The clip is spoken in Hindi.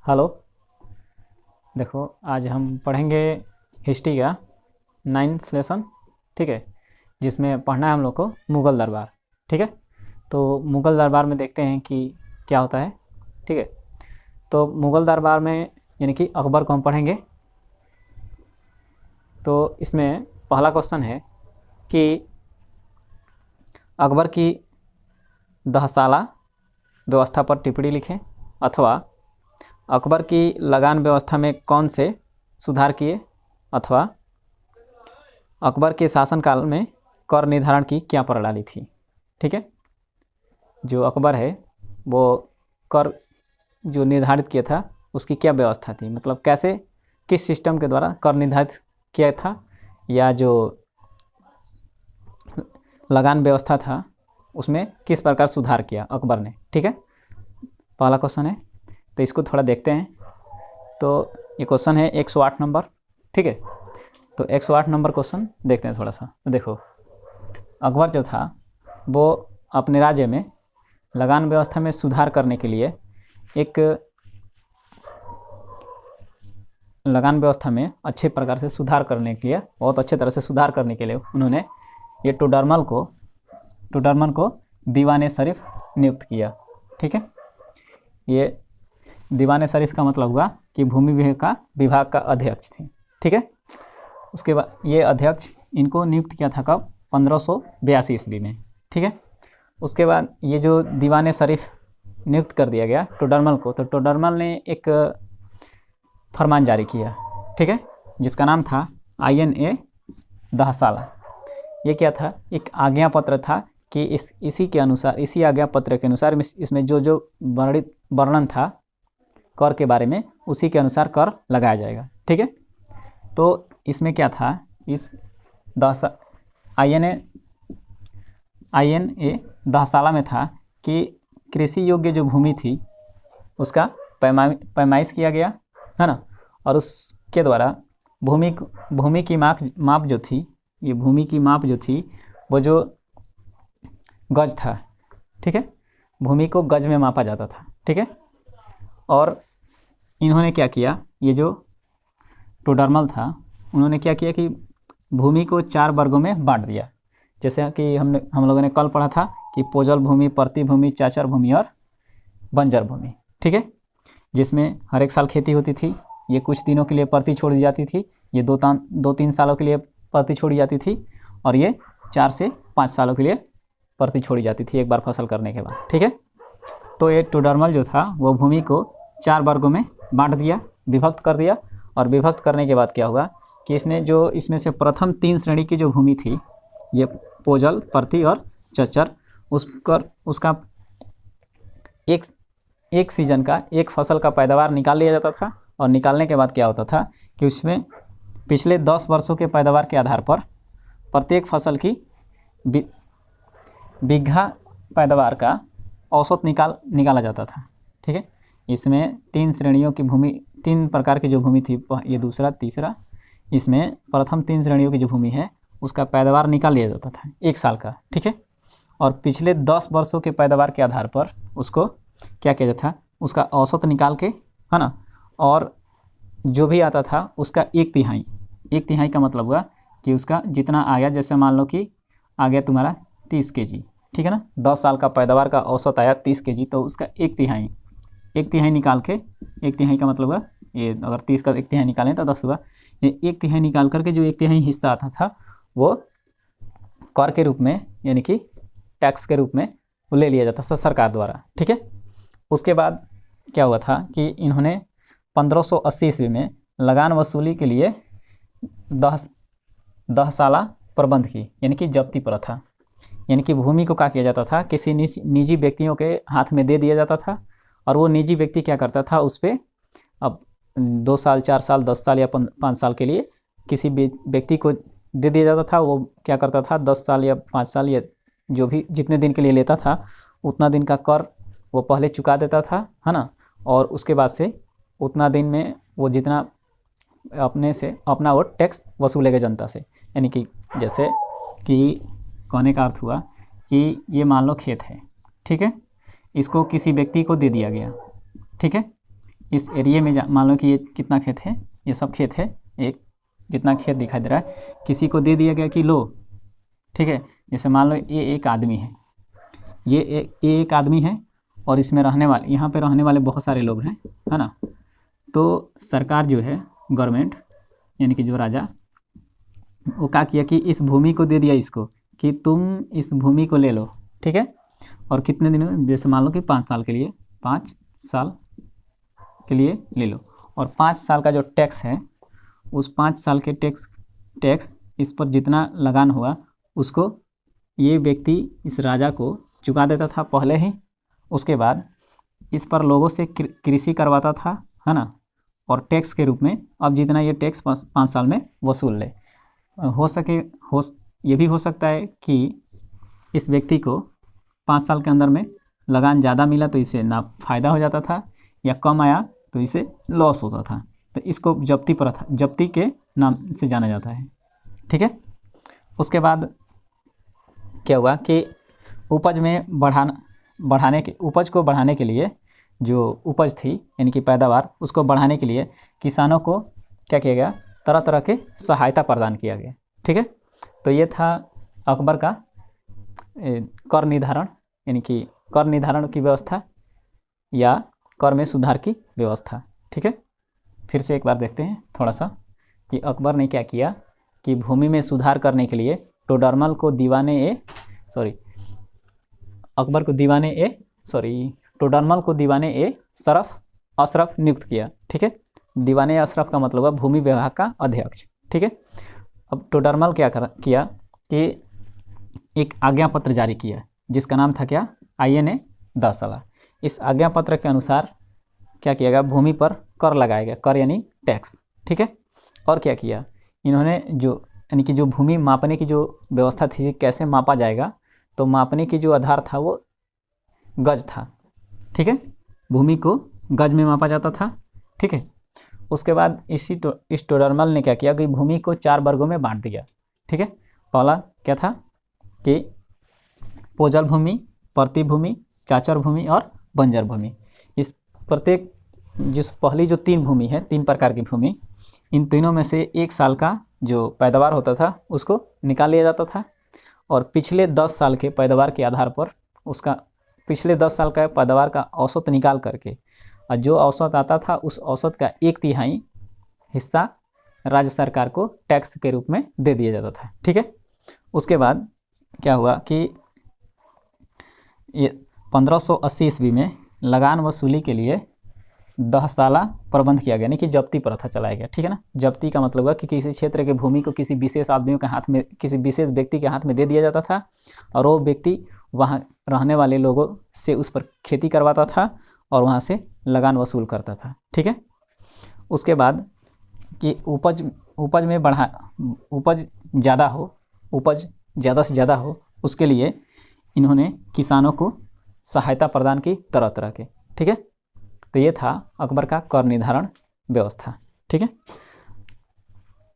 हेलो। देखो आज हम पढ़ेंगे हिस्ट्री का 9th लेसन, ठीक है, जिसमें पढ़ना है हम लोग को मुग़ल दरबार। ठीक है, तो मुग़ल दरबार में देखते हैं कि क्या होता है। ठीक है, तो मुग़ल दरबार में यानी कि अकबर को हम पढ़ेंगे। तो इसमें पहला क्वेश्चन है कि अकबर की दहसाला व्यवस्था पर टिप्पणी लिखें, अथवा अकबर की लगान व्यवस्था में कौन से सुधार किए, अथवा अकबर के शासनकाल में कर निर्धारण की क्या प्रणाली थी। ठीक है, जो अकबर है वो कर जो निर्धारित किया था उसकी क्या व्यवस्था थी, मतलब कैसे किस सिस्टम के द्वारा कर निर्धारित किया था, या जो लगान व्यवस्था था उसमें किस प्रकार सुधार किया अकबर ने। ठीक है, पहला क्वेश्चन है, तो इसको थोड़ा देखते हैं। तो ये क्वेश्चन है 108 नंबर। ठीक है, तो 108 नंबर क्वेश्चन देखते हैं थोड़ा सा। तो देखो, अकबर जो था वो अपने राज्य में लगान व्यवस्था में सुधार करने के लिए एक लगान व्यवस्था में अच्छे प्रकार से सुधार करने के लिए, बहुत अच्छे तरह से सुधार करने के लिए उन्होंने ये टोडरमल को दीवाने शरीफ नियुक्त किया। ठीक है, ये दीवाने शरीफ का मतलब हुआ कि भूमि विभाग का अध्यक्ष थे। ठीक है, उसके बाद ये अध्यक्ष इनको नियुक्त किया था कब, 1582 ईस्वी में। ठीक है, उसके बाद ये जो दीवाने शरीफ नियुक्त कर दिया गया टोडरमल को, तो टोडरमल ने एक फरमान जारी किया। ठीक है, जिसका नाम था INA दहसाला। ये क्या था, एक आज्ञा पत्र था कि इसी के अनुसार, इसी आज्ञा पत्र के अनुसार इसमें जो जो वर्णन था कर के बारे में, उसी के अनुसार कर लगाया जाएगा। ठीक है, तो इसमें क्या था, इस INA दहसाला में था कि कृषि योग्य जो भूमि थी उसका पैमाइश किया गया है ना, और उसके द्वारा भूमि की माप जो थी, ये भूमि की माप जो थी वो जो गज था। ठीक है, भूमि को गज में मापा जाता था। ठीक है, और इन्होंने क्या किया, ये जो टोडरमल था उन्होंने क्या किया कि भूमि को 4 वर्गों में बांट दिया। जैसे कि हम लोगों ने कल पढ़ा था कि पोजल भूमि, प्रति भूमि, चाचर भूमि और बंजर भूमि। ठीक है, जिसमें हर एक साल खेती होती थी, ये कुछ दिनों के लिए प्रति छोड़ी जाती थी, ये 2-3 सालों के लिए प्रति छोड़ी जाती थी, और ये 4 से 5 सालों के लिए प्रति छोड़ी जाती थी एक बार फसल करने के बाद। ठीक है, तो ये टोडरमल जो था वो भूमि को 4 वर्गों में बांट दिया, विभक्त कर दिया। और विभक्त करने के बाद क्या हुआ कि इसमें से प्रथम 3 श्रेणी की जो भूमि थी, ये पोजल, प्रति और चच्चर, उसका एक सीजन का एक फसल का पैदावार निकाल लिया जाता था। और निकालने के बाद क्या होता था कि उसमें पिछले 10 वर्षों के पैदावार के आधार पर प्रत्येक फसल की बीघा पैदावार का औसत निकाला जाता था। ठीक है, इसमें 3 श्रेणियों की भूमि, 3 प्रकार की जो भूमि थी, ये दूसरा तीसरा, इसमें प्रथम 3 श्रेणियों की जो भूमि है उसका पैदावार निकाल लिया जाता था 1 साल का। ठीक है, और पिछले 10 वर्षों के पैदावार के आधार पर उसको क्या किया जाता था, उसका औसत निकाल के, है ना, और जो भी आता था उसका 1/3 का मतलब हुआ कि उसका जितना आ गया, जैसे मान लो कि आ गया तुम्हारा 30 kg, ठीक है ना, 10 साल का पैदावार का औसत आया 30 kg, तो उसका 1/3 निकाल के, 1/3 का मतलब हुआ, ये अगर 30 का 1/3 निकालें तो 10 हुआ, ये 1/3 निकाल करके जो 1/3 हिस्सा आता था वो कर के रूप में, यानी कि टैक्स के रूप में वो ले लिया जाता था सरकार द्वारा। ठीक है, उसके बाद क्या हुआ था कि इन्होंने 1580 ईस्वी में लगान वसूली के लिए दहसाला प्रबंध की, यानी कि जब्ती प्रथा, यानी कि भूमि को क्या किया जाता था, किसी निजी व्यक्तियों के हाथ में दे दिया जाता था, और वो निजी व्यक्ति क्या करता था, उस पर अब 2 साल, 4 साल, 10 साल या 5 साल के लिए किसी व्यक्ति को दे दिया जाता था। वो क्या करता था, 10 साल या 5 साल या जो भी जितने दिन के लिए लेता था उतना दिन का कर वो पहले चुका देता था, है ना, और उसके बाद से उतना दिन में वो जितना अपना वो टैक्स वसूलेगा जनता से। यानी कि जैसे कि कहने का अर्थ हुआ कि ये मान लो खेत है, ठीक है, इसको किसी व्यक्ति को दे दिया गया, ठीक है, इस एरिया में मान लो कि ये कितना खेत है, ये सब खेत है, एक जितना खेत दिखाई दे रहा है, किसी को दे दिया गया कि लो, ठीक है। जैसे मान लो ये एक आदमी है, ये एक आदमी है और इसमें रहने वाले, यहाँ पे रहने वाले बहुत सारे लोग हैं, है ना। तो सरकार जो है, गवर्नमेंट यानी कि जो राजा, वो क्या किया कि इस भूमि को दे दिया इसको कि तुम इस भूमि को ले लो, ठीक है। और कितने दिनों, जैसे मान लो कि 5 साल के लिए, 5 साल के लिए ले लो। और 5 साल का जो टैक्स है, उस 5 साल के टैक्स इस पर जितना लगान हुआ उसको ये व्यक्ति इस राजा को चुका देता था पहले ही। उसके बाद इस पर लोगों से कृषि करवाता था, है ना। और टैक्स के रूप में अब जितना ये टैक्स 5 साल में वसूल ले, ये भी हो सकता है कि इस व्यक्ति को 5 साल के अंदर में लगान ज़्यादा मिला तो इसे ना फ़ायदा हो जाता था, या कम आया तो इसे लॉस होता था। तो इसको जब्ती के नाम से जाना जाता है, ठीक है। उसके बाद क्या हुआ कि उपज को बढ़ाने के लिए, जो उपज थी यानी कि पैदावार, उसको बढ़ाने के लिए किसानों को क्या किया गया, तरह तरह के सहायता प्रदान किया गया, ठीक है। तो ये था अकबर का कर निर्धारण, यानी कि कर निर्धारण की व्यवस्था या कर में सुधार की व्यवस्था, ठीक है। फिर से एक बार देखते हैं थोड़ा सा कि अकबर ने क्या किया कि भूमि में सुधार करने के लिए टोडरमल को टोडरमल को दीवाने ए अशरफ नियुक्त किया, ठीक है। दीवाने अशरफ का मतलब है भूमि विभाग का अध्यक्ष, ठीक है। अब टोडरमल क्या किया कि एक आज्ञा पत्र जारी किया जिसका नाम था क्या, INA 10 इस आज्ञा पत्र के अनुसार क्या किया गया, भूमि पर कर लगाया गया, कर यानी टैक्स, ठीक है। और क्या किया इन्होंने, यानी कि जो भूमि मापने की जो व्यवस्था थी, कैसे मापा जाएगा, तो मापने की जो आधार था वो गज था, ठीक है। भूमि को गज में मापा जाता था, ठीक है। उसके बाद इस टोडरमल ने क्या किया कि भूमि को 4 वर्गों में बांट दिया, ठीक है। पहला क्या था कि पोजल भूमि, प्रति भूमि, चाचर भूमि और बंजर भूमि। इस प्रत्येक पहली जो 3 भूमि है, 3 प्रकार की भूमि, इन तीनों में से 1 साल का जो पैदावार होता था उसको निकाल लिया जाता था, और पिछले 10 साल के पैदावार के आधार पर उसका पिछले 10 साल का पैदावार का औसत निकाल करके, और जो औसत आता था उस औसत का 1/3 हिस्सा राज्य सरकार को टैक्स के रूप में दे दिया जाता था, ठीक है। उसके बाद क्या हुआ कि ये 1580 ईस्वी में लगान वसूली के लिए 10 साला प्रबंध किया गया, यानी कि जब्ती प्रथा चलाया गया, ठीक है ना। जब्ती का मतलब है कि किसी क्षेत्र के भूमि को किसी विशेष आदमियों के हाथ में, किसी विशेष व्यक्ति के हाथ में दे दिया जाता था, और वो व्यक्ति वहाँ रहने वाले लोगों से उस पर खेती करवाता था और वहाँ से लगान वसूल करता था, ठीक है। उसके बाद कि उपज ज़्यादा से ज़्यादा हो, उसके लिए इन्होंने किसानों को सहायता प्रदान की तरह तरह के, ठीक है। तो ये था अकबर का कर निर्धारण व्यवस्था, ठीक है।